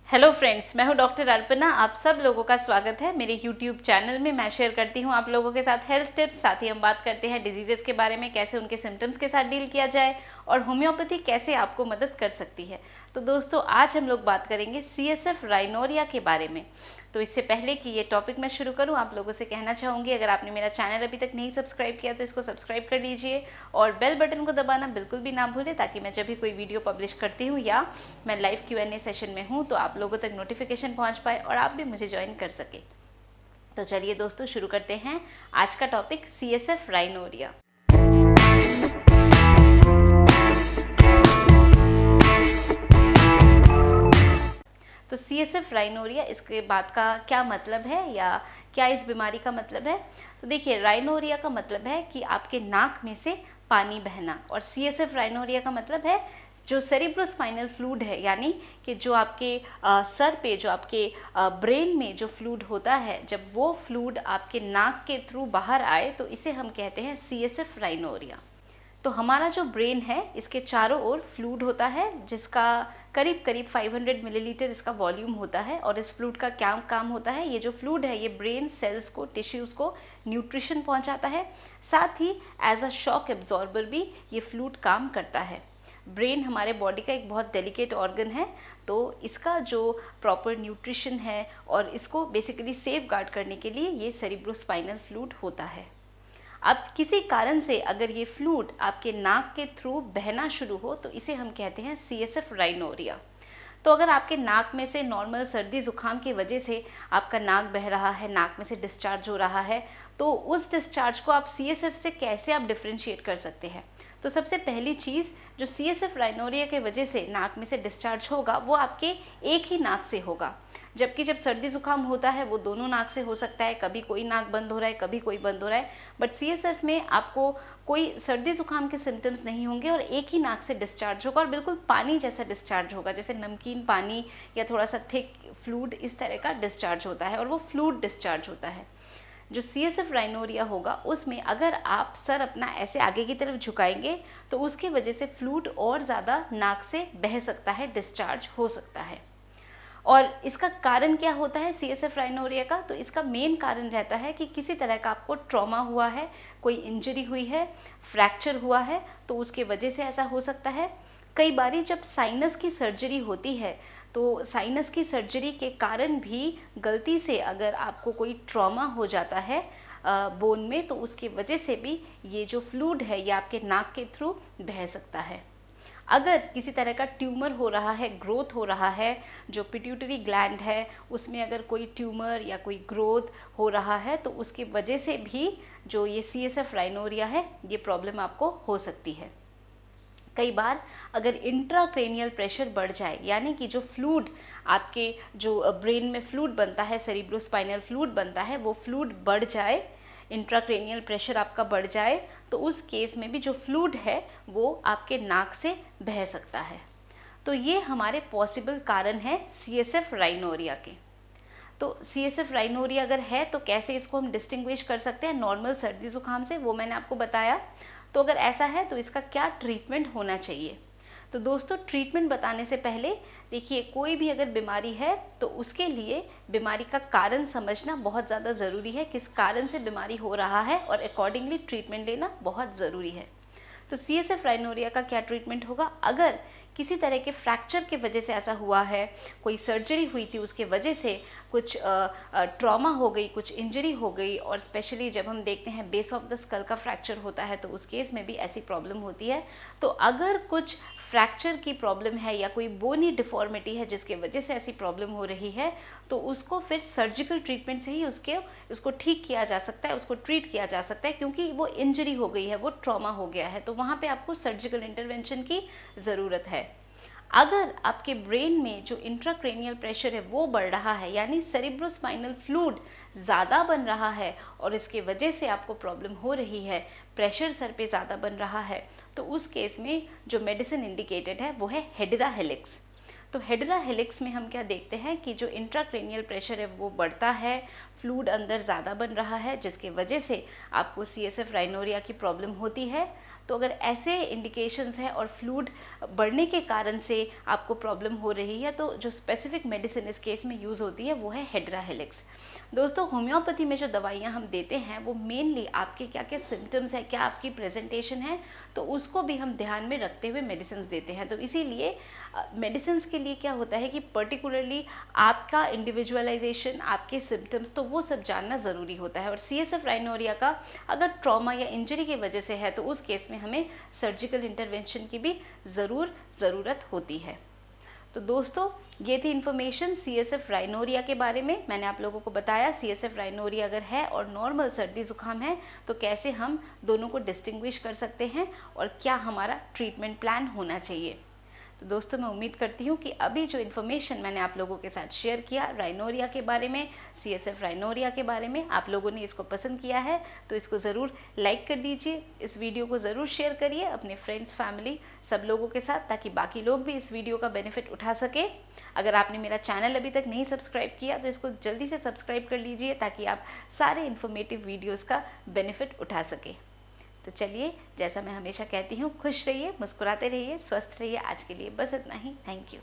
Hello friends, मैं हूं doctor Arpana. आप सब लोगों का स्वागत है मेरे यूट्यूब चैनल में। मैं शेयर करती हूं आप लोगों के साथ हेल्थ टिप्स, साथ ही हम बात करते हैं डिजीजेस के बारे में, कैसे उनके सिम्टम्स के साथ डील किया जाए और होम्योपैथी कैसे आपको मदद कर सकती है। तो दोस्तों, आज हम लोग बात करेंगे CSF राइनोरिया के बारे में। तो इससे पहले कि ये टॉपिक मैं शुरू करूं, आप लोगों से कहना चाहूँगी, अगर आपने मेरा चैनल अभी तक नहीं सब्सक्राइब किया तो इसको सब्सक्राइब कर लीजिए और बेल बटन को दबाना बिल्कुल भी ना भूलें, ताकि मैं जब भी कोई वीडियो पब्लिश करती हूँ या मैं लाइव Q&A सेशन में हूँ तो आप लोगों तक नोटिफिकेशन पहुँच पाए और आप भी मुझे ज्वाइन कर सके। तो चलिए दोस्तों, शुरू करते हैं आज का टॉपिक CSF राइनोरिया। तो CSF राइनोरिया, इसके बाद का क्या मतलब है या क्या इस बीमारी का मतलब है? तो देखिए, राइनोरिया का मतलब है कि आपके नाक में से पानी बहना, और CSF राइनोरिया का मतलब है जो सेरिब्रोस्पाइनल फ्लूइड है, यानी कि जो आपके सर पे, जो आपके ब्रेन में जो फ्लूइड होता है, जब वो फ्लूइड आपके नाक के थ्रू बाहर आए तो इसे हम कहते हैं CSF राइनोरिया। तो हमारा जो ब्रेन है, इसके चारों ओर फ्लूइड होता है, जिसका करीब करीब 500 मिलीलीटर इसका वॉल्यूम होता है। और इस फ्लूइड का क्या काम होता है? ये जो फ्लूइड है, ये ब्रेन सेल्स को, टिश्यूज़ को न्यूट्रिशन पहुंचाता है। साथ ही एज अ शॉक एब्जॉर्बर भी ये फ्लूइड काम करता है। ब्रेन हमारे बॉडी का एक बहुत डेलिकेट ऑर्गन है, तो इसका जो प्रॉपर न्यूट्रिशन है और इसको बेसिकली सेफ गार्ड करने के लिए ये सेरिब्रोस्पाइनल फ्लूइड होता है। अब किसी कारण से अगर ये फ्लूइड आपके नाक के थ्रू बहना शुरू हो तो इसे हम कहते हैं CSF राइनोरिया। तो अगर आपके नाक में से नॉर्मल सर्दी जुकाम की वजह से आपका नाक बह रहा है, नाक में से डिस्चार्ज हो रहा है, तो उस डिस्चार्ज को आप CSF से कैसे आप डिफ्रेंशिएट कर सकते हैं? तो सबसे पहली चीज़, जो CSF राइनोरिया के वजह से नाक में से डिस्चार्ज होगा वो आपके एक ही नाक से होगा। जबकि जब सर्दी जुकाम होता है वो दोनों नाक से हो सकता है, कभी कोई नाक बंद हो रहा है, कभी कोई बंद हो रहा है। बट CSF में आपको कोई सर्दी जुकाम के सिम्टम्स नहीं होंगे और एक ही नाक से डिस्चार्ज होगा और बिल्कुल पानी जैसा डिस्चार्ज होगा, जैसे नमकीन पानी या थोड़ा सा थिक फ्लूइड, इस तरह का डिस्चार्ज होता है और वो फ्लूइड डिस्चार्ज होता है। जो CSF राइनोरिया होगा उसमें अगर आप सर अपना ऐसे आगे की तरफ झुकाएंगे तो उसकी वजह से फ्लूइड और ज़्यादा नाक से बह सकता है, डिस्चार्ज हो सकता है। और इसका कारण क्या होता है CSF राइनोरिया का? तो इसका मेन कारण रहता है कि किसी तरह का आपको ट्रॉमा हुआ है, कोई इंजरी हुई है, फ्रैक्चर हुआ है, तो उसके वजह से ऐसा हो सकता है। कई बारी जब साइनस की सर्जरी होती है तो साइनस की सर्जरी के कारण भी गलती से अगर आपको कोई ट्रॉमा हो जाता है बोन में, तो उसकी वजह से भी ये जो फ्लूइड है ये आपके नाक के थ्रू बह सकता है। अगर किसी तरह का ट्यूमर हो रहा है, ग्रोथ हो रहा है, जो पिट्यूटरी ग्लैंड है उसमें अगर कोई ट्यूमर या कोई ग्रोथ हो रहा है, तो उसकी वजह से भी जो ये CSF राइनोरिया है ये प्रॉब्लम आपको हो सकती है। कई बार अगर इंट्राक्रेनियल प्रेशर बढ़ जाए, यानी कि जो फ्लूइड आपके जो ब्रेन में फ्लूइड बनता है, सेरिब्रोस्पाइनल फ्लूइड बनता है, वो फ्लूइड बढ़ जाए, इंट्राक्रेनियल प्रेशर आपका बढ़ जाए, तो उस केस में भी जो फ्लूइड है वो आपके नाक से बह सकता है। तो ये हमारे पॉसिबल कारण है CSF राइनोरिया के। तो CSF राइनोरिया अगर है तो कैसे इसको हम डिस्टिंग्विश कर सकते हैं नॉर्मल सर्दी जुकाम से, वो मैंने आपको बताया। तो अगर ऐसा है तो इसका क्या ट्रीटमेंट होना चाहिए? तो दोस्तों, ट्रीटमेंट बताने से पहले देखिए, कोई भी अगर बीमारी है तो उसके लिए बीमारी का कारण समझना बहुत ज़्यादा ज़रूरी है, किस कारण से बीमारी हो रहा है, और अकॉर्डिंगली ट्रीटमेंट लेना बहुत ज़रूरी है। तो CSF राइनोरिया का क्या ट्रीटमेंट होगा? अगर किसी तरह के फ्रैक्चर की वजह से ऐसा हुआ है, कोई सर्जरी हुई थी उसके वजह से कुछ ट्रॉमा हो गई, कुछ इंजरी हो गई, और स्पेशली जब हम देखते हैं बेस ऑफ द स्कल का फ्रैक्चर होता है तो उस केस में भी ऐसी प्रॉब्लम होती है। तो अगर कुछ फ्रैक्चर की प्रॉब्लम है या कोई बोनी डिफॉर्मिटी है जिसके वजह से ऐसी प्रॉब्लम हो रही है, तो उसको फिर सर्जिकल ट्रीटमेंट से ही उसको ठीक किया जा सकता है, उसको ट्रीट किया जा सकता है, क्योंकि वो इंजरी हो गई है, वो ट्रॉमा हो गया है, तो वहाँ पे आपको सर्जिकल इंटरवेंशन की ज़रूरत है। अगर आपके ब्रेन में जो इंट्राक्रेनियल प्रेशर है वो बढ़ रहा है, यानी सेरिब्रोस्पाइनल फ्लूइड ज़्यादा बन रहा है और इसके वजह से आपको प्रॉब्लम हो रही है, प्रेशर सर पे ज़्यादा बन रहा है, तो उस केस में जो मेडिसिन इंडिकेटेड है वो है हेडरा हेलिक्स। तो हेडरा हेलिक्स में हम क्या देखते हैं कि जो इंट्राक्रेनियल प्रेशर है वो बढ़ता है, फ्लूइड अंदर ज़्यादा बन रहा है, जिसकी वजह से आपको CSF राइनोरिया की प्रॉब्लम होती है। तो अगर ऐसे इंडिकेशंस हैं और फ्लूइड बढ़ने के कारण से आपको प्रॉब्लम हो रही है तो जो स्पेसिफिक मेडिसिन इस केस में यूज़ होती है वो है हेड्रा हेलिक्स। दोस्तों होम्योपैथी में जो दवाइयाँ हम देते हैं वो मेनली आपके क्या क्या सिम्टम्स है, क्या आपकी प्रेजेंटेशन है, तो उसको भी हम ध्यान में रखते हुए मेडिसिन देते हैं। तो इसीलिए मेडिसिन के लिए क्या होता है कि पर्टिकुलरली आपका इंडिविजुअलाइजेशन, आपके सिम्टम्स, तो वो सब जानना ज़रूरी होता है। और CSF राइनोरिया का अगर ट्रॉमा या इंजरी की वजह से है तो उस केस में हमें सर्जिकल इंटरवेंशन की भी ज़रूरत होती है। तो दोस्तों ये थी इन्फॉर्मेशन CSF राइनोरिया के बारे में। मैंने आप लोगों को बताया CSF राइनोरिया अगर है और नॉर्मल सर्दी ज़ुकाम है तो कैसे हम दोनों को डिस्टिंग्विश कर सकते हैं और क्या हमारा ट्रीटमेंट प्लान होना चाहिए। तो दोस्तों मैं उम्मीद करती हूँ कि अभी जो इन्फॉर्मेशन मैंने आप लोगों के साथ शेयर किया राइनोरिया के बारे में, CSF राइनोरिया के बारे में, आप लोगों ने इसको पसंद किया है तो इसको ज़रूर लाइक कर दीजिए, इस वीडियो को ज़रूर शेयर करिए अपने फ्रेंड्स, फैमिली, सब लोगों के साथ, ताकि बाकी लोग भी इस वीडियो का बेनिफिट उठा सके। अगर आपने मेरा चैनल अभी तक नहीं सब्सक्राइब किया तो इसको जल्दी से सब्सक्राइब कर लीजिए ताकि आप सारे इन्फॉर्मेटिव वीडियोज़ का बेनिफिट उठा सके। तो चलिए, जैसा मैं हमेशा कहती हूँ, खुश रहिए, मुस्कुराते रहिए, स्वस्थ रहिए। आज के लिए बस इतना ही। Thank you.